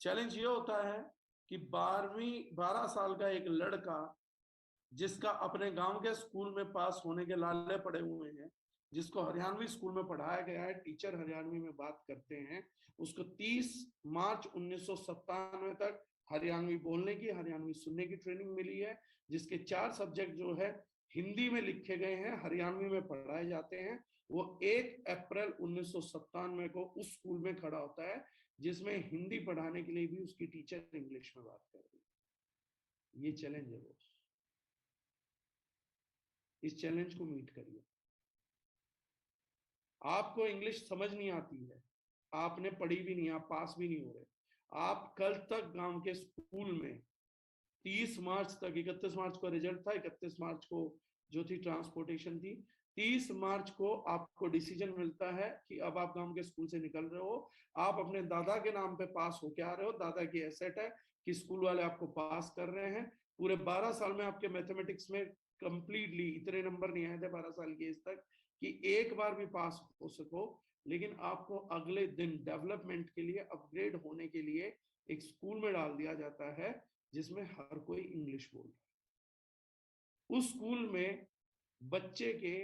Challenge ये होता है कि 12 साल का एक लड़का जिसका अपने गांव के स्कूल में पास होने के लाले पड़े हुए हैं, जिसको हरियाणवी स्कूल में पढ़ाया गया है, टीचर हरियाणवी में बात करते हैं, उसको 30 मार्च 1997 तक हरियाणवी बोलने की, हरियाणवी सुनने की ट्रेनिंग मिली है, जिसके 4 सब्जेक्ट जो है हिंदी में लिखे गए हैं, हरियाणवी में पढ़ाए जाते हैं। वो 1 अप्रैल 1997 को उस स्कूल में खड़ा होता है जिसमें हिंदी पढ़ाने के लिए भी उसकी टीचर इंग्लिश में बात कर रही है। ये चैलेंज है। वो इस चैलेंज को मीट करिए। आपको इंग्लिश समझ नहीं आती है, आपने पढ़ी भी नहीं, आप पास भी नहीं हो रहे, आप कल तक गांव के स्कूल में 30 मार्च तक, 31 मार्च को रिजल्ट था, 31 मार्च को जो थी ट्रांसपोर्टेशन थी, 30 मार्च को आपको डिसीजन मिलता है कि अब आप गांव के स्कूल से निकल रहे हो, आप अपने दादा के नाम पे पास होके आ रहे हो, दादा की एसेट है कि स्कूल वाले आपको पास कर रहे हैं। पूरे 12 साल में आपके मैथमेटिक्स में कंप्लीटली इतने नंबर नहीं आए थे 12 साल की एज तक कि एक बार भी पास हो सको, लेकिन आपको अगले दिन डेवलपमेंट के लिए, अपग्रेड होने के लिए एक स्कूल में डाल दिया जाता है जिसमें हर कोई इंग्लिश बोल रहा है। उस स्कूल में बच्चे के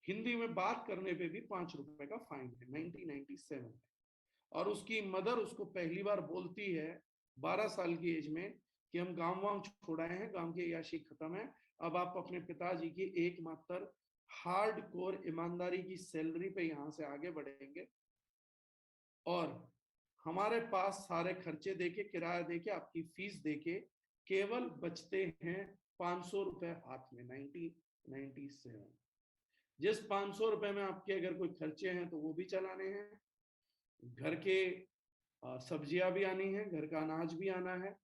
हिंदी में बात करने पे भी 5 रुपए का फाइन है, 1997 में। और उसकी मदर उसको पहली बार बोलती है 12 साल की एज में कि हम गांव वांव छोड़ाए हैं, गांव की याशी खत्म है, अब आप अपने पिताजी की एकमात्र हार्ड कोर ईमानदारी की सैलरी पे यहां से आगे बढ़ेंगे और हमारे पास सारे खर्चे देके, किराया देके, आपकी फीस देके केवल बचते हैं 500 रुपए हाथ में, 1997। जिस 500 रुपए में आपके अगर कोई खर्चे हैं तो वो भी चलाने हैं, घर के सब्जियां भी आनी है, घर का अनाज भी आना है,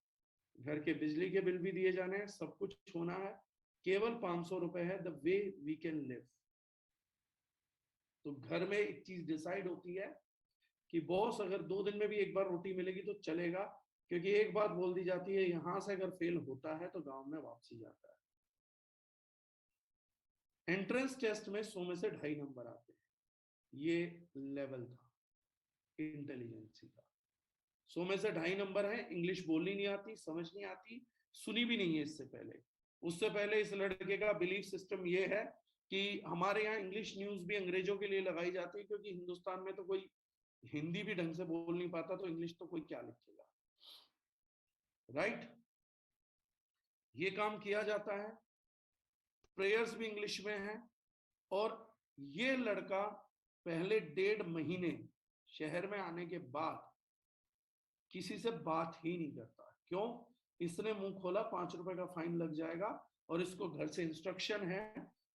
घर के बिजली के बिल भी दिए जाने हैं, सब कुछ होना है, केवल 500 रुपए है the way we can live. तो घर में एक चीज डिसाइड होती है कि बॉस अगर 2 दिन में भी एक बार रोटी मिलेगी तो चलेगा, क्योंकि एक बात बोल दी जाती है, यहां से अगर फेल होता है तो गांव में वापसी जाता है। एंट्रेंस टेस्ट में 100 में से 2.5 नंबर आते हैं, ये लेवल था इंटेलिजेंसी का। 100 में से 2.5 नंबर है। इंग्लिश बोलनी नहीं आती, समझ नहीं आती, सुनी भी नहीं है इससे पहले। उससे पहले इस लड़के का बिलीफ सिस्टम ये है कि हमारे यहाँ इंग्लिश न्यूज भी अंग्रेजों के लिए लगाई जाती है, क्योंकि हिंदुस्तान में तो कोई हिंदी भी ढंग से बोल नहीं पाता, तो इंग्लिश तो कोई क्या लिखेगा, राइट। ये काम किया जाता है, प्रेयर्स भी इंग्लिश में है। और ये लड़का पहले 1.5 महीने शहर में आने के बाद किसी से बात ही नहीं करता। क्यों? इसने मुंह खोला 5 रुपए का फाइन लग जाएगा, और इसको घर से इंस्ट्रक्शन है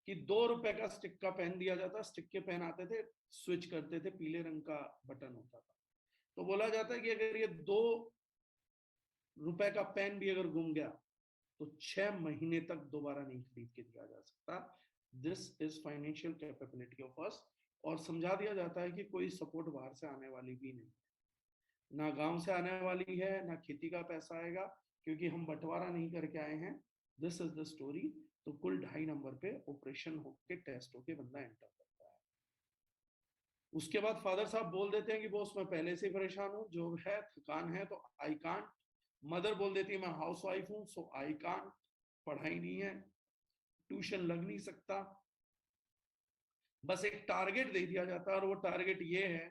कि 2 रुपए का स्टिक का पेन दिया जाता, स्टिक के पेन आते थे, स्विच करते थे, पीले रंग का बटन होता था। तो बोला जाता है कि अगर ये 2 रुपए का पेन भी अगर गुम गया तो 6 महीने तक दोबारा नहीं खरीद के दिया जा सकता। This is financial capability of us. और समझा दिया जाता है कि कोई सपोर्ट बाहर से आने वाली भी नहीं, ना गांव से आने वाली है, ना खेती का पैसा आएगा, क्योंकि हम बंटवारा नहीं करके आए हैं। This is the story. तो कुल 2.5 नंबर पे ऑपरेशन होके टेस्ट होके बंदा एंटर करता है। उसके बाद फादर साहब बोल देते हैं कि बॉस मैं पहले से परेशान हूँ, जो है थकान है, तो आई कांट। मदर बोल देती है मैं हाउस वाइफ हूँ, सो आई कांट, पढ़ाई नहीं है, ट्यूशन लग नहीं सकता। बस एक टारगेट दे दिया जाता है, और वो टारगेट ये है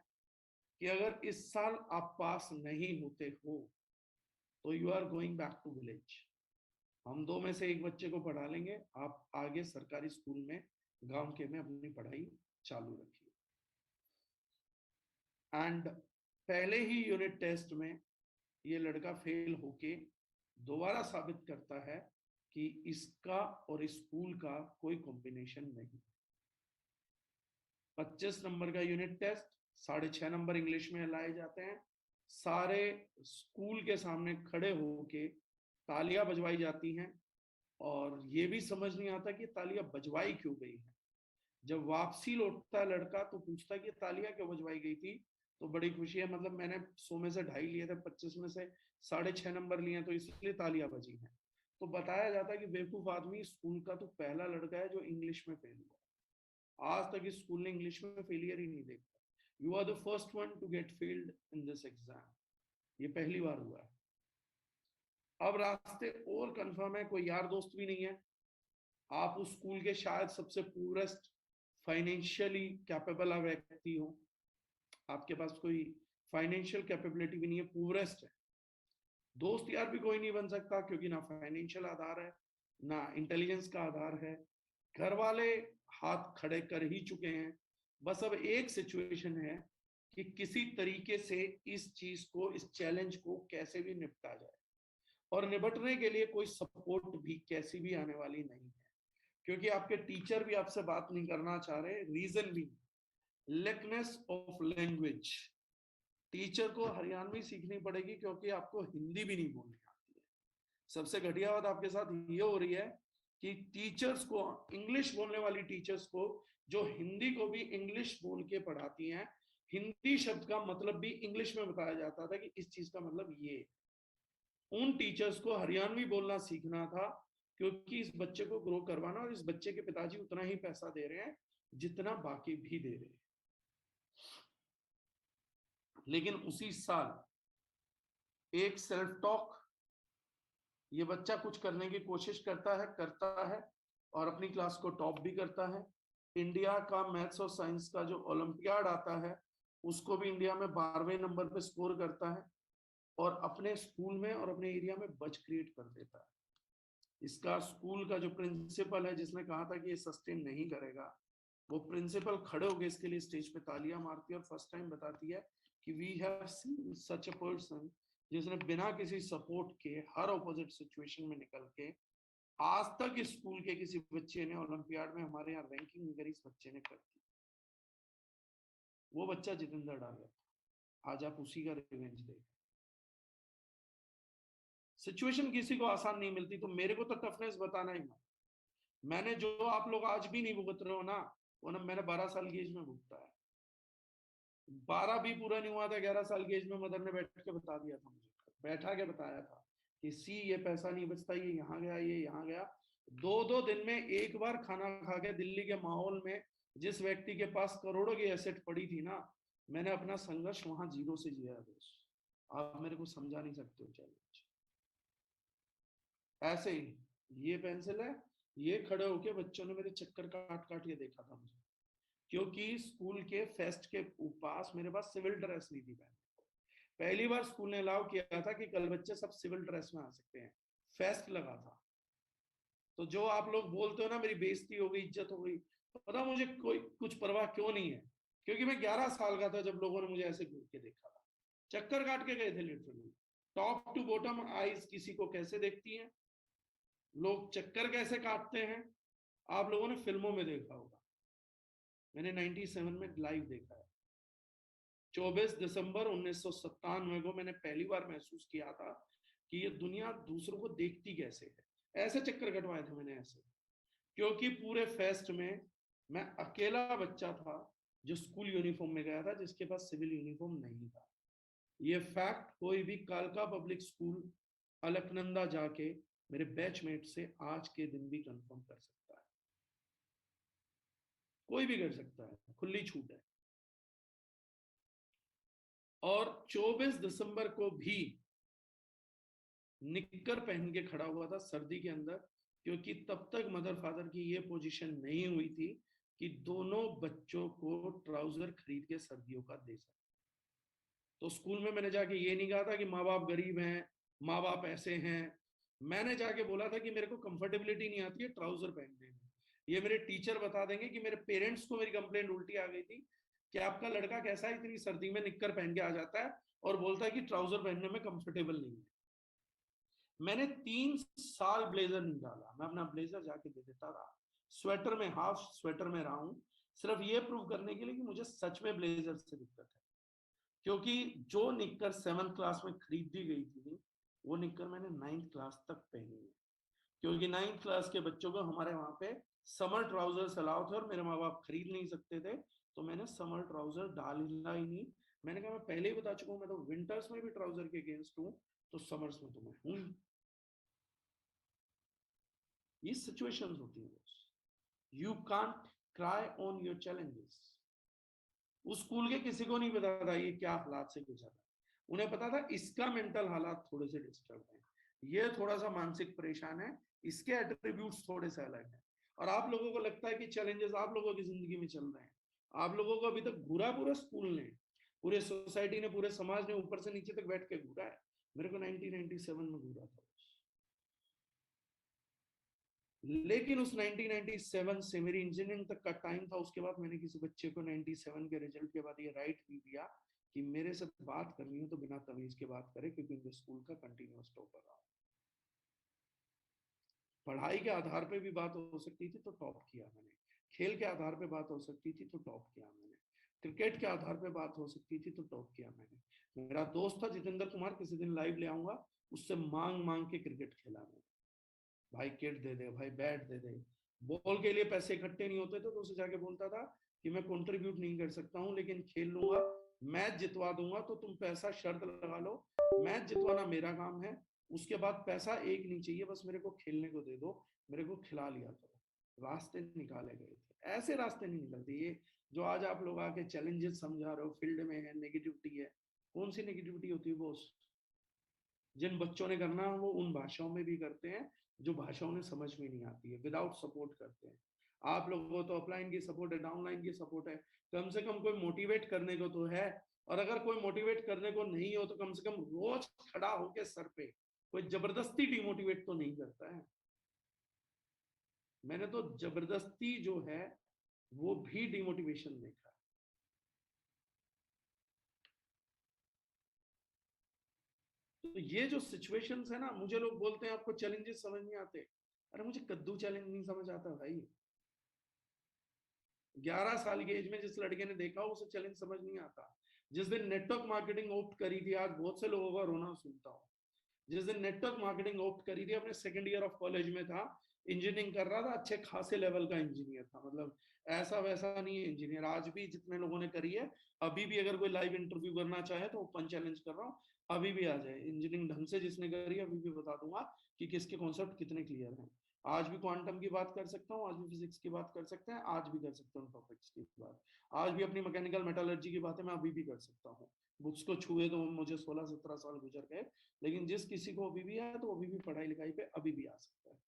कि अगर इस साल आप पास नहीं होते हो तो you are going back to village. हम 2 में से एक बच्चे को पढ़ा लेंगे, आप आगे सरकारी स्कूल में गांव के में अपनी पढ़ाई चालू रखिए। एंड पहले ही यूनिट टेस्ट में ये लड़का फेल होके दोबारा साबित करता है कि इसका और इस स्कूल का कोई कॉम्बिनेशन नहीं। 25 नंबर का यूनिट टेस्ट, 6.5 नंबर इंग्लिश में लाए जाते हैं, सारे स्कूल के सामने खड़े होके तालियां बजवाई जाती हैं, और ये भी समझ नहीं आता कि तालियां बजवाई क्यों गई है। जब वापसी लौटता है लड़का तो पूछता है कि तालियां क्यों बजवाई गई थी, तो बड़ी खुशी है, मतलब मैंने 100 में से 2.5 लिए थे, 25 में से 6.5 नंबर लिए, तो इसलिए तालियां बजी हैं। तो बताया जाता है कि बेवकूफ आदमी, स्कूल का तो पहला लड़का है जो इंग्लिश में फेल हुआ, आज तक इस स्कूल ने इंग्लिश में फेलियर ही नहीं देखा। You are the first one to get failed in this exam. ये पहली बार हुआ है। अब रास्ते और कंफर्म है, कोई यार दोस्त भी नहीं है, आप उस स्कूल के शायद सबसे पूरेस्ट फाइनेंशियली कैपेबल व्यक्ति हो, आपके पास कोई फाइनेंशियल कैपेबिलिटी भी नहीं है, पूरेस्ट है, दोस्त यार भी कोई नहीं बन सकता क्योंकि ना फाइनेंशियल आधार है ना इंटेलिजेंस का आधार है, घर वाले हाथ खड़े कर ही चुके हैं। बस अब एक सिचुएशन है कि किसी तरीके से इस चीज को, इस चैलेंज को कैसे भी निपटा जाए, और निपटने के लिए कोई सपोर्ट भी कैसी भी आने वाली नहीं है, क्योंकि आपके टीचर भी आपसे बात नहीं करना चाह रहे। रीजन भी लेकनेस ऑफ लैंग्वेज, टीचर को हरियाणवी सीखनी पड़ेगी क्योंकि आपको हिंदी भी नहीं बोलनी आती है। सबसे घटिया बात आपके साथ ये हो रही है कि टीचर्स को, इंग्लिश बोलने वाली टीचर्स को, जो हिंदी को भी इंग्लिश बोल के पढ़ाती हैं, हिंदी शब्द का मतलब भी इंग्लिश में बताया जाता था कि इस चीज का मतलब ये, उन टीचर्स को हरियाणवी बोलना सीखना था क्योंकि इस बच्चे को ग्रो करवाना, और इस बच्चे के पिताजी उतना ही पैसा दे रहे हैं जितना बाकी भी दे रहे हैं। लेकिन उसी साल एक सेल्फ टॉक, ये बच्चा कुछ करने की कोशिश करता है और अपनी क्लास को टॉप भी करता है। इंडिया का मैथ्स और साइंस का जो ओलंपियाड आता है उसको भी इंडिया में 12वें नंबर पे स्कोर करता है और अपने स्कूल में और अपने एरिया में बज क्रिएट कर देता है। इसका स्कूल का जो प्रिंसिपल है जिसने कहा था कि ये सस्टेन नहीं करेगा, वो प्रिंसिपल खड़े होकर इसके लिए स्टेज पे तालियां मारती है और फर्स्ट टाइम बताती है कि we have seen such a person जिसने बिना किसी सपोर्ट के हर ऑपोजिट सिचुएशन में निकल के आज तक इस स्कूल के किसी बच्चे ने ओलंपियाड में हमारे यहाँ रैंकिंग नहीं करी, इस बच्चे ने कर दी। वो बच्चा जितेंद्र डागर था, आज आप उसी का रिवेंज देखें। सिचुएशन किसी को आसान नहीं मिलती, तो मेरे को तो टफनेस बताना ही मत। मैंने जो आप लोग आज भी नहीं भुगत रहे हो ना, वो ना मैंने 12 साल की एज में भुगता है। 12 भी पूरा नहीं हुआ था, 11 साल की एज में मदर ने बैठ के बता दिया था मुझे, बैठा के बताया था कि सी ये पैसा नहीं बचता, ये यहाँ गया, ये यहाँ गया। 2-2 दिन में एक बार खाना खा के दिल्ली के माहौल में जिस व्यक्ति के पास करोड़ों की एसेट पड़ी थी ना, मैंने अपना संघर्ष वहां जीरो से जिया दोस्त। आप मेरे को समझा नहीं सकते हो चैलेंज। ऐसे ही ये पेंसिल है, ये खड़े होके बच्चों ने मेरे चक्कर काट काट के देखा था मुझे, क्योंकि स्कूल के फेस्ट के पास मेरे पास सिविल ड्रेस नहीं थी पहनने को। पहली बार स्कूल ने अलाउ किया था कि कल बच्चे सब सिविल ड्रेस में आ सकते हैं, फेस्ट लगा था। तो जो आप लोग बोलते हो ना मेरी बेइज्जती हो गई, इज्जत हो गई, पता मुझे कोई कुछ परवाह क्यों नहीं है, क्योंकि मैं 11 साल का था जब लोगों ने मुझे ऐसे घूर के देखा था, चक्कर काट के गए थे literally. Top to bottom eyes किसी को कैसे देखती हैं, लोग चक्कर कैसे काटते हैं, आप लोगों ने फिल्मों में देखा होगा, मैंने 97 में लाइव देखा है। 24 दिसंबर 1997 को मैंने पहली बार महसूस किया था कि ये दुनिया दूसरों को देखती कैसे है। ऐसे चक्कर कटवाए थे मैंने ऐसे, क्योंकि पूरे फेस्ट में मैं अकेला बच्चा था जो स्कूल यूनिफॉर्म में गया था, जिसके पास सिविल यूनिफॉर्म नहीं था। ये फैक्ट कोई भी कालका पब्लिक स्कूल अलकनंदा जाके मेरे बैचमेट से आज के दिन भी कंफर्म कर सकता है, कोई भी कर सकता है, खुली छूट है। और 24 दिसंबर को भी निक्कर पहन के खड़ा हुआ था सर्दी के अंदर, क्योंकि तब तक मदर फादर की ये पोजीशन नहीं हुई थी कि दोनों बच्चों को ट्राउजर खरीद के सर्दियों का दे सके। तो स्कूल में मैंने जाके ये नहीं कहा था कि माँ बाप गरीब हैं, माँ बाप ऐसे हैं, मैंने जाके बोला था कि मेरे को कंफर्टेबिलिटी नहीं आती है ट्राउजर पहनने में। ये मेरे टीचर बता देंगे कि मेरे पेरेंट्स को मेरी कंप्लेंट उल्टी आ गई थी कि आपका लड़का कैसा है, इतनी सर्दी में निक्कर पहन के आ जाता है और बोलता है कि ट्राउजर पहनने में कंफर्टेबल नहीं है। मैंने 3 साल ब्लेजर नहीं डाला, मैं अपना ब्लेजर जाके दे देता था, स्वेटर में, हाफ स्वेटर में रहा हूं, सिर्फ ये प्रूव करने के लिए कि मुझे सच में ब्लेजर से दिक्कत है। क्योंकि जो निक्कर 7th क्लास में खरीदी गई थी वो निक्कर मैंने 9th क्लास तक पहनी है, क्योंकि 9th क्लास के बच्चों को हमारे वहां पे समर ट्राउजर्स अलाउ थे और मेरे माँ बाप खरीद नहीं सकते थे, तो मैंने समर ट्राउजर डाला ही नहीं। मैंने कहा मैं पहले ही बता चुका हूँ, मैं तो विंटर्स में भी ट्राउजर के अगेंस्ट हूँ, तो समर्स में तो मैं हूँ। ये सिचुएशंस होती हैं, you can't cry on your challenges. उस स्कूल के किसी को नहीं पता था ये क्या हालात से गुजर रहा है। उन्हें पता था इसका मेंटल हालात थोड़े से डिस्टर्ब है, ये थोड़ा सा मानसिक परेशान है, इसके एट्रीब्यूट्स थोड़े से अलग हैं। और आप लोगों को लगता है कि चैलेंजेस आप लोगों की जिंदगी में चल रहे हैं, आप लोगों को अभी तक घूरा पूरे स्कूल ने, पूरे सोसाइटी ने, पूरे समाज ने ऊपर से नीचे तक बैठ के घूरा है। मेरे को 1997 में घूरा था, लेकिन उस 1997 से मेरी इंजीनियरिंग तक का टाइम था। उसके बाद मैंने किसी बच्चे को 97 के रिजल्ट के बाद ये राइट नहीं दिया कि मेरे से बात करनी हो तो बिना तमीज के बात करे, क्योंकि उनके स्कूल का कंटिन्यूअस टॉपर रहा। पढ़ाई के आधार पे भी बात हो सकती थी तो टॉप किया मैंने, खेल के आधार पे बात हो सकती थी तो टॉप किया मैंने, क्रिकेट के आधार पे बात हो सकती थी तो टॉप किया मैंने। मेरा दोस्त था जितेंद्र कुमार, किसी दिन लाइव ले आऊंगा, उससे मांग मांग के क्रिकेट खेला मैंने। भाई किट दे दे, भाई बैट दे दे। बॉल के लिए पैसे इकट्ठे नहीं होते थे तो उसे जाके बोलता था कि मैं कंट्रीब्यूट नहीं कर सकता हूँ लेकिन खेल लूंगा, मैच जितवा दूंगा, तो तुम पैसा शर्त लगा लो, मैच जितवाना मेरा काम है, उसके बाद पैसा एक नहीं चाहिए, बस मेरे को खेलने को दे दो, मेरे को खिला लिया करो। रास्ते निकाले गए थे, ऐसे रास्ते नहीं निकलते। ये जो आज आप लोग आके चैलेंजेस समझा रहे हो, फील्ड में है नेगेटिविटी है, कौन सी नेगेटिविटी होती है? वो जिन बच्चों ने करना वो उन भाषाओं में भी करते हैं जो भाषाओं ने समझ में नहीं आती है, विदाउट सपोर्ट करते हैं। आप लोगों को तो अपलाइन की सपोर्ट है, डाउनलाइन की सपोर्ट है, कम से कम कोई मोटिवेट करने को तो है। और अगर कोई मोटिवेट करने को नहीं हो तो कम से कम रोज खड़ा होके सर पे, कोई जबरदस्ती डिमोटिवेट तो नहीं करता है। मैंने तो जबरदस्ती जो है वो भी डिमोटिवेशन देखा। तो ये जो सिचुएशंस है ना, मुझे लोग बोलते हैं आपको चैलेंजेस समझ नहीं आते। अरे मुझे कद्दू चैलेंज नहीं समझ आता भाई। 11 साल की एज में जिस लड़के ने देखा उसे चैलेंज समझ नहीं आता। जिस दिन नेटवर्क मार्केटिंग ऑप्ट करी थी, आज बहुत से लोगों का रोना सुनता हूँ। जिस दिन नेटवर्क मार्केटिंग ऑप्ट करी थी, अपने सेकंड ईयर ऑफ कॉलेज में था, इंजीनियरिंग कर रहा था, अच्छे खासे लेवल का इंजीनियर था, मतलब ऐसा वैसा नहीं है इंजीनियर। आज भी जितने लोगों ने करी है, अभी भी अगर कोई लाइव इंटरव्यू करना चाहे तो ओपन चैलेंज कर रहा हूँ, अभी भी आ जाए। इंजीनियरिंग ढंग से जिसने करी है अभी भी बता दूंगा कि किसके कॉन्सेप्ट कितने क्लियर हैं। आज भी क्वांटम की बात कर सकता हूँ, आज भी फिजिक्स की बात कर सकते हैं, आज भी कर सकता हूँ टॉपिक्स की बात, आज भी अपनी मैकेनिकल मेटलर्जी की बातें मैं अभी भी कर सकता हूँ। बुक्स को छुए तो मुझे 16-17 साल गुजर गए, लेकिन जिस किसी को अभी भी है तो अभी भी पढ़ाई लिखाई पे अभी भी आ सकता है।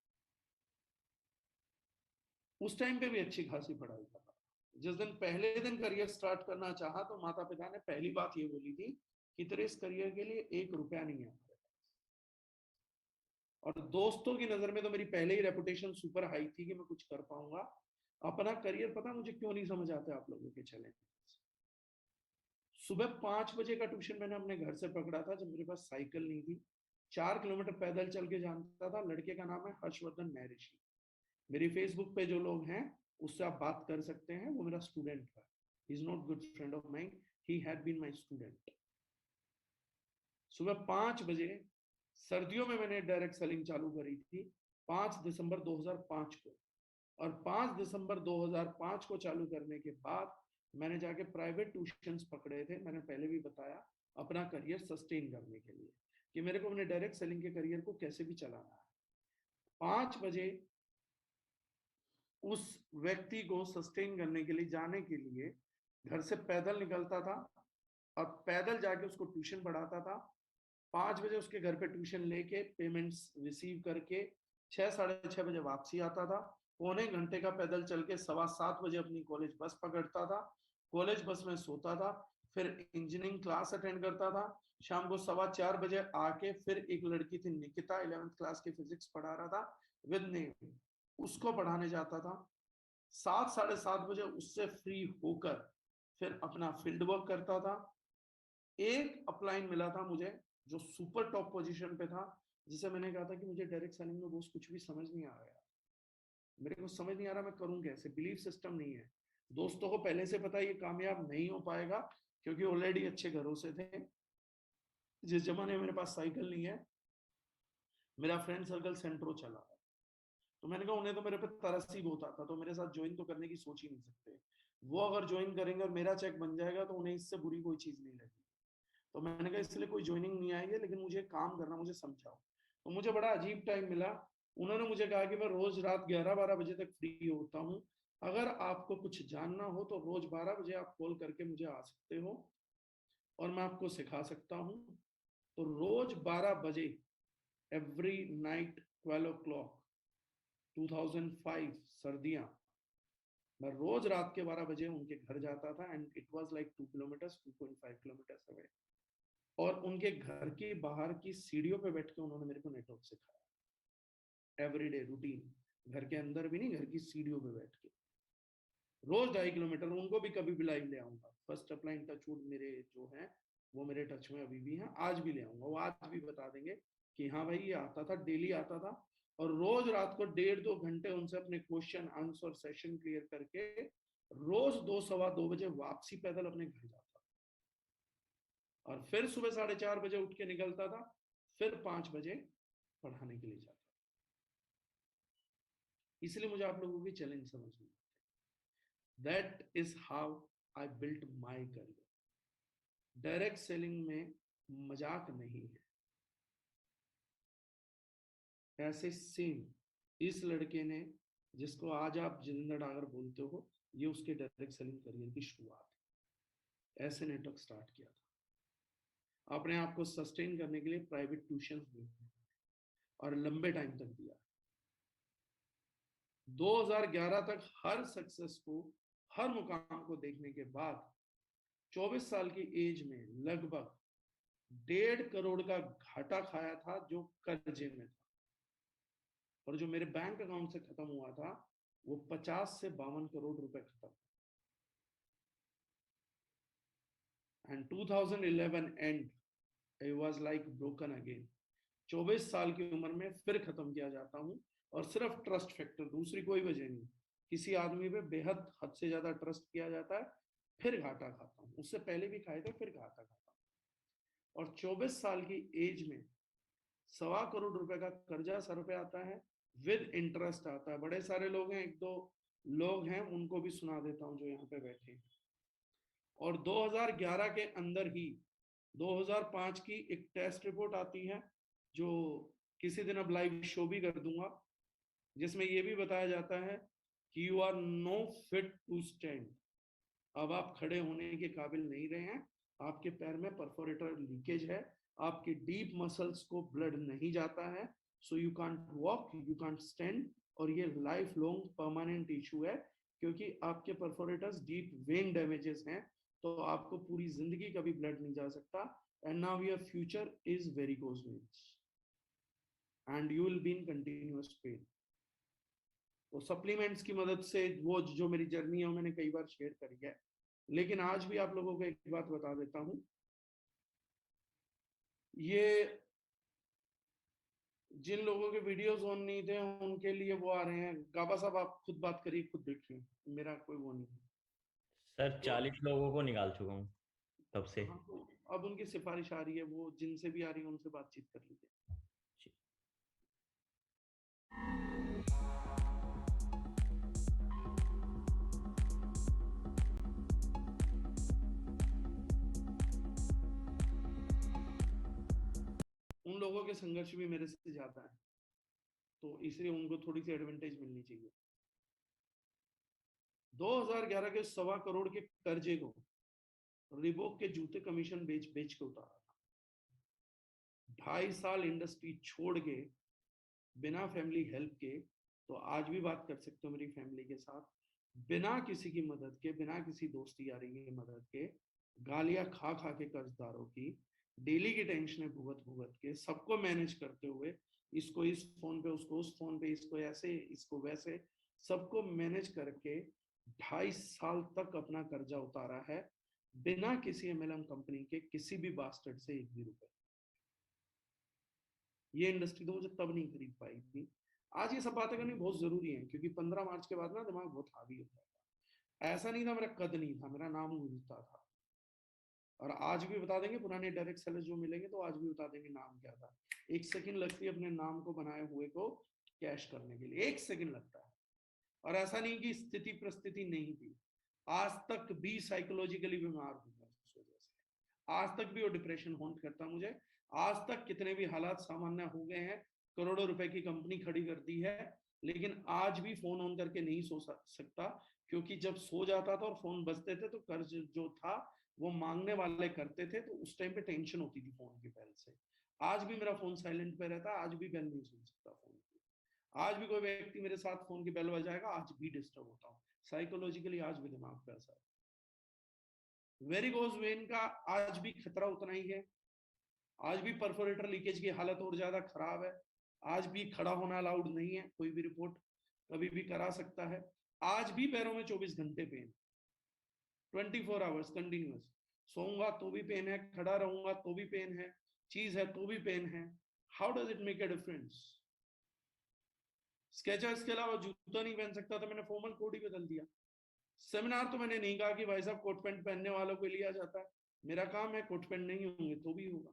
उस टाइम पे भी अच्छी खासी पढ़ाई कर रहा था। जिस दिन पहले दिन करियर स्टार्ट करना चाहा तो माता पिता ने पहली बात ये बोली थी कि तेरे इस करियर के लिए 1 रुपया नहीं है। और दोस्तों की नजर में तो मेरी पहले ही रेपुटेशन सुपर हाई थी कि मैं कुछ कर पाऊंगा। अपना करियर पता मुझे क्यों नहीं समझ आते आप लोगों के चैलेंज। सुबह 5 बजे का ट्यूशन मैंने अपने घर से पकड़ा था जब मेरे पास साइकिल नहीं थी। 4 किलोमीटर पैदल चल के जानता था। लड़के का नाम है हर्षवर्धन महर्षि। मेरी फेसबुक पे जो लोग हैं उससे आप बात कर सकते हैं, वो मेरा स्टूडेंट था। He is not good friend of mine, he had been my student. सुबह 5 बजे, सर्दियों में मैंने डायरेक्ट सेलिंग चालू करी थी 5 दिसंबर 2005 को। और 5 दिसंबर 2005 को चालू करने के बाद मैंने जाके प्राइवेट ट्यूशंस पकड़े थे, मैंने पहले भी बताया, अपना करियर सस्टेन करने के लिए कि मेरे को अपने डायरेक्ट सेलिंग के करियर को कैसे भी चलाना है। 5 बजे उस व्यक्ति को सस्टेन करने के लिए, जाने के लिए घर से पैदल निकलता था और पैदल जाके उसको ट्यूशन पढ़ाता था। 5 बजे उसके घर पे ट्यूशन लेके पेमेंट्स रिसीव करके 6-6:30 बजे वापसी आता था। पौने घंटे का पैदल चल के 7:15 बजे अपनी कॉलेज बस पकड़ता था। कॉलेज बस में सोता था, फिर इंजीनियरिंग क्लास अटेंड करता था। शाम को 4:15 बजे आके फिर एक लड़की थी निकिता, 11th क्लास की फिजिक्स पढ़ा रहा था विद नेम, उसको पढ़ाने जाता था। 7-7:30 बजे उससे फ्री होकर फिर अपना फील्ड वर्क करता था। एक अपलाइन मिला था मुझे जो सुपर टॉप पोजीशन पे था, जिसे मैंने कहा था कि मुझे डायरेक्ट सेलिंग में बॉस कुछ भी समझ नहीं आ रहा है, मेरे को समझ नहीं आ रहा मैं करूं कैसे, बिलीफ सिस्टम नहीं है। दोस्तों को पहले से पता है ये कामयाब नहीं हो पाएगा क्योंकि ऑलरेडी अच्छे घरों से थे। जिस जमाने में मेरे पास साइकिल नहीं है, मेरा फ्रेंड सर्कल सेंट्रो चला है, तो मैंने कहा उन्हें तो मेरे पे तरस ही बहुत आता, तो मेरे साथ ज्वाइन तो करने की सोच ही नहीं सकते। वो अगर ज्वाइन करेंगे और मेरा चेक बन जाएगा तो उन्हें इससे बुरी कोई चीज नहीं लगेगी। तो मैंने कहा इसलिए कोई ज्वाइनिंग नहीं आएगी, लेकिन मुझे काम करना, मुझे समझाओ। तो मुझे बड़ा अजीब टाइम मिला। उन्होंने मुझे कहा कि मैं रोज रात 11-12 बजे तक फ्री होता हूँ, अगर आपको कुछ जानना हो तो रोज 12 बजे आप कॉल करके मुझे आ सकते हो, और मैं आपको सिखा सकता हूं। तो रोज 12 बजे, एवरी नाइट 12 o'clock, 2005 सर्दियां, मैं रोज रात के 12 बजे उनके घर जाता था and it was like 2 kilometres, 2.5 kilometres away. और उनके घर के बाहर की सीढ़ियों पे बैठ के उन्होंने मेरे को नेटवर्क सिखाया, एवरीडे रूटीन। घर के अंदर भी नहीं, घर की सीढ़ियों पे बैठ के रोज 2.5 किलोमीटर। उनको भी कभी भी लाइव ले आऊंगा। फर्स्ट अपलाइन टचवुड मेरे जो हैं वो मेरे टच में अभी भी हैं, आज भी ले आऊंगा। वो आज भी बता देंगे कि हाँ भाई ये आता था, डेली आता था। और रोज रात को 1.5-2 घंटे उनसे अपने क्वेश्चन आंसर सेशन क्लियर करके रोज 2-2:15 बजे वापसी पैदल अपने घर जाता, और फिर सुबह 4:30 बजे उठ के निकलता था, फिर 5 बजे पढ़ाने के लिए जाता। इसलिए मुझे आप लोगों की चैलेंज समझ में, that is how I built my career. Direct selling में मजाक नहीं है। ऐसे सेम इस लड़के ने, जिसको आज आप जितेंद्र डागर बोलते हो, ये उसके डायरेक्ट सेलिंग करियर की शुरुआत है। ऐसे नेटवर्क स्टार्ट किया था, अपने आप को सस्टेन करने के लिए प्राइवेट ट्यूशन दिए और लंबे टाइम तक दिया। 2011 तक हर सक्सेस को, हर मुकाम को देखने के बाद 24 साल की एज में लगभग 1.5 करोड़ का घाटा खाया था, जो कर्जे में था। और जो मेरे बैंक अकाउंट से खत्म हुआ था वो 50 से 52 करोड़ रुपए खत्म। And 2011 and I was like broken again. 24 साल की उम्र में फिर खत्म किया जाता हूँ, और सिर्फ ट्रस्ट फैक्टर, दूसरी कोई वजह नहीं। किसी आदमी पे बेहद हद से ज्यादा ट्रस्ट किया जाता है, फिर घाटा खाता हूँ। उससे पहले भी खाए थे, फिर घाटा खाता हूँ। और 24 साल की एज में 1.25 करोड़ रुपए का कर्जा सर पे आता है, विद इंटरेस्ट आता है। बड़े सारे लोग हैं, 1-2 लोग हैं, उनको भी सुना देता हूँ जो यहाँ पे बैठे हैं। और 2011 के अंदर ही 2005 की एक टेस्ट रिपोर्ट आती है, जो किसी दिन अब लाइव शो भी कर दूंगा, जिसमें यह भी बताया जाता है कि you are no fit to stand. अब आप खड़े होने के काबिल नहीं रहे हैं, आपके पैर में परफोरेटर लीकेज है, आपके डीप मसल्स को ब्लड नहीं जाता है, so you can't walk, you can't stand. और ये लाइफ लॉन्ग परमानेंट इशू है, क्योंकि आपके परफोरेटर्स डीप वेन डैमेजेस हैं, तो आपको पूरी जिंदगी कभी ब्लड नहीं जा सकता। And now your future is varicose veins and you will be in continuous pain. तो सप्लीमेंट्स की मदद से वो जो मेरी जर्नी है वो मैंने कई बार शेयर करी है, लेकिन आज भी आप लोगों को एक बात बता देता हूं। ये जिन लोगों के वीडियोस ऑन नहीं थे उनके लिए वो आ रहे हैं। गाबा साहब आप खुद बात करिए, खुद देखिए, मेरा कोई वो नहीं है। सर तो 40 लोगों को निकाल चुका हूँ तब से। हाँ, तो अब उनकी सिफारिश आ रही है, वो जिनसे भी आ रही है उनसे बातचीत कर लीजिए। उन लोगों के संघर्ष भी मेरे से ज्यादा है, तो इसलिए उनको थोड़ी सी एडवांटेज मिलनी चाहिए। 2011 के 1.25 करोड़ के कर्जे को रिबॉक के जूते कमीशन बेच बेच के उतारा था। 2.5 साल इंडस्ट्री छोड़ के, बिना फैमिली हेल्प के, तो आज भी बात कर सकते हो मेरी फैमिली के साथ, बिना किसी की मदद के, बिना किसी दोस्ती यारी की मदद के, गालियां खा खा के कर्जदारों की, डेली की टेंशन भुगत भुगत के, सबको मैनेज करते हुए, इसको इस फोन पे, उसको उस फोन पे, इसको ऐसे, इसको वैसे, सबको मैनेज करके 2.5 साल तक अपना कर्जा उतारा है, बिना किसी एमएलएम कंपनी के किसी भी बास्टर्ड से 1 भी रुपए। ये इंडस्ट्री तो मुझे तब नहीं खरीद पाई थी। आज ये सब बातें करनी बहुत जरूरी है, क्योंकि 15 मार्च के बाद ना दिमाग बहुत हावी होता था। ऐसा नहीं था मेरा कद नहीं था, मेरा नाम गूंजता था। और आज भी बता देंगे, पुराने डायरेक्ट सेलर जो मिलेंगे तो आज भी बता देंगे नाम क्या था। 1 सेकंड लगती है अपने नाम को बनाए हुए को कैश करने के लिए, 1 सेकंड लगता है। और ऐसा नहीं कि स्थिति परिस्थिति नहीं थी, आज तक भी साइकोलॉजिकली बीमार हूं मैं उस वजह से। आज तक भी वो डिप्रेशन हॉन्ट करता मुझे। आज तक कितने भी हालात सामान्य हो गए हैं, करोड़ों रुपए की कंपनी खड़ी कर दी है, लेकिन आज भी फोन ऑन करके नहीं सो सकता, क्योंकि जब सो जाता था और फोन बजते थे तो कर्ज जो था वो मांगने वाले करते थे, तो उस टाइम पे टेंशन होती थी फोन की बेल से। आज भी मेरा फोन साइलेंट पे रहता है, आज भी बेल नहीं सुन सकता फोन की। आज भी कोई व्यक्ति मेरे साथ फोन की बेल बजाएगा, आज भी डिस्टर्ब होता हूँ साइकोलॉजिकली, आज भी दिमाग पे असर। वेरिकोज वेन का आज भी खतरा उतना ही है, आज भी परफोरेटर लीकेज की हालत और ज्यादा खराब है, आज भी खड़ा होना अलाउड नहीं है, कोई भी रिपोर्ट कभी भी करा सकता है। आज भी पैरों में 24 घंटे पेन, 24 आवर्स कंटिन्यूअस। सोऊंगा तो भी पेन है, खड़ा रहूंगा तो भी पेन है, चीज है तो भी पेन है। How does it make a difference? Skechers के अलावा जूता नहीं पहन सकता, तो मैंने फॉर्मल कोड ही बदल दिया। सेमिनार तो मैंने नहीं कहा कि भाई साहब कोट पैंट पहनने वालों के लिए आ जाता है, मेरा काम है कोट पैंट नहीं होंगे तो भी होगा।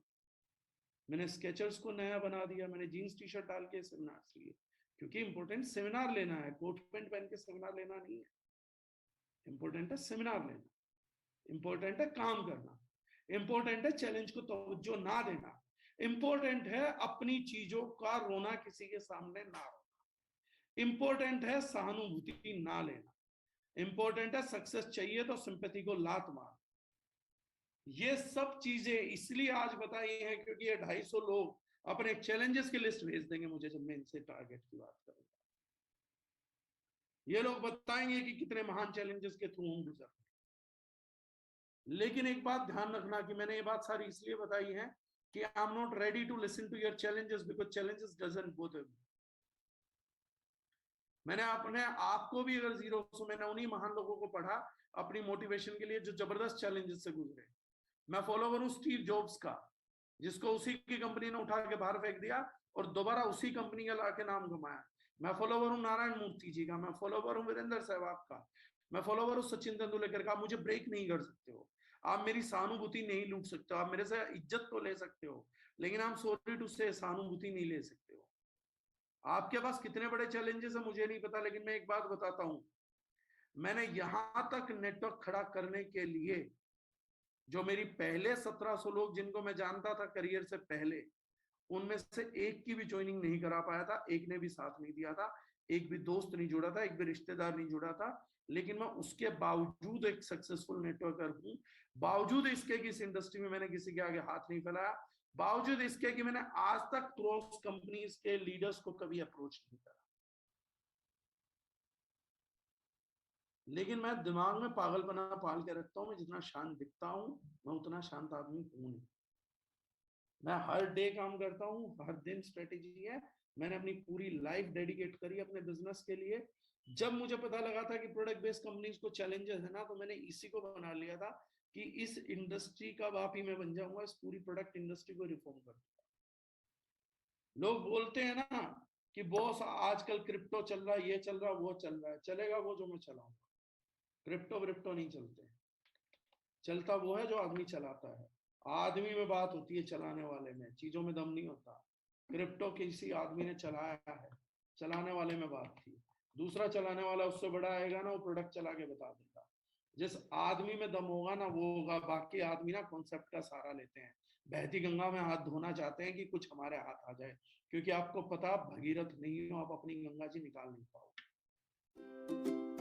मैंने स्केचर्स को नया बना दिया, मैंने जीन्स टी शर्ट डाल के सेमिनार लिए, क्योंकि इंपॉर्टेंट सेमिनार लेना है, कोट पैंट पहन के सेमिनार लेना नहीं है। इंपॉर्टेंट है सेमिनार लेना, इंपॉर्टेंट है काम करना, इंपॉर्टेंट है चैलेंज को तवज्जो ना देना, इंपॉर्टेंट है अपनी चीजों का रोना किसी के सामने ना रोना, इंपॉर्टेंट है सहानुभूति ना लेना, इंपॉर्टेंट है सक्सेस चाहिए तो सिंपैथी को लात मार। ये सब चीजें इसलिए आज बताई हैं क्योंकि ये 250 लोग अपने चैलेंजेस की लिस्ट भेज देंगे मुझे जब मैं इनसे टारगेट की बात करूंगा। ये लोग बताएंगे कि कितने महान चैलेंजेस के थ्रू हम गुजर। लेकिन एक बात ध्यान रखना कि मैंने ये बात सारी इसलिए बताई है कि I am not ready to listen to your challenges because challenges doesn't both me. मैंने अपने आप को भी अगर जीरो से, मैंने उन्हीं महान लोगों को पढ़ा अपनी मोटिवेशन के लिए जो जबरदस्त चैलेंजेस से गुजरे। मैं फॉलो करूं स्टीव जॉब्स का, जिसको उसी की कंपनी ने उठा के बाहर फेंक दिया और दोबारा उसी कंपनी का लाके नाम कमाया। मैं फॉलोवर हूं नारायण मूर्ति जी का, मैं फॉलोवर हूं वीरेंद्र सहवाग का, मैं फॉलोवर हूं सचिन तेंदुलकर का। मुझे ब्रेक नहीं कर सकते हो आप, मेरी सहानुभूति नहीं लूट सकते हो आप, मेरे से इज्जत तो ले सकते हो लेकिन आप सॉरी टू से सहानुभूति नहीं ले सकते हो। आपके पास कितने बड़े चैलेंजेस है मुझे नहीं पता, लेकिन मैं एक बात बताता हूं, मैंने यहां तक नेटवर्क खड़ा करने के लिए जो मेरी पहले 1700 लोग जिनको मैं जानता था करियर से पहले, उनमें से एक की भी ज्वाइनिंग नहीं करा पाया था, एक ने भी साथ नहीं दिया था, एक भी दोस्त नहीं जुड़ा था, एक भी रिश्तेदार नहीं जुड़ा था। लेकिन मैं उसके बावजूद एक सक्सेसफुल नेटवर्कर हूं, बावजूद इसके कि इस इंडस्ट्री में मैंने किसी के आगे हाथ नहीं फैलाया, बावजूद इसके कि मैंने आज तक क्रॉस कंपनीज के लीडर्स को कभी अप्रोच नहीं करा। लेकिन मैं दिमाग में पागलपना पाल के रखता हूं, मैं जितना शांत दिखता हूं मैं उतना शांत आदमी हूं नहीं। मैं हर डे काम करता हूँ, हर दिन स्ट्रेटेजी है। मैंने अपनी पूरी लाइफ डेडिकेट करी अपने बिजनेस के लिए। जब मुझे पता लगा था कि प्रोडक्ट बेस्ड कंपनीज को चैलेंजेस है ना, तो मैंने इसी को बना लिया था कि इस इंडस्ट्री का बाप ही मैं बन जाऊंगा, इस पूरी प्रोडक्ट इंडस्ट्री को रिफॉर्म कर दूंगा। लोग बोलते हैं ना कि बॉस आजकल क्रिप्टो चल रहा है, ये चल रहा है, वो चल रहा है, चलेगा वो जो मैं चलाऊंगा। क्रिप्टो व्रिप्टो नहीं चलते, चलता वो है जो आदमी चलाता है। आदमी में बात होती है, चलाने वाले में, चीजों में दम नहीं होता। क्रिप्टो किसी आदमी ने चलाया है, चलाने वाले में बात थी। दूसरा चलाने वाला उससे बड़ा आएगा ना, वो प्रोडक्ट चला के बता देगा। जिस आदमी में दम होगा ना वो होगा। बाकी आदमी ना कॉन्सेप्ट का सहारा लेते हैं, बहती गंगा में हाथ धोना चाहते हैं कि कुछ हमारे हाथ आ जाए, क्योंकि आपको पता आप भगीरथ नहीं हो, आप अपनी गंगा जी निकाल नहीं पाओ।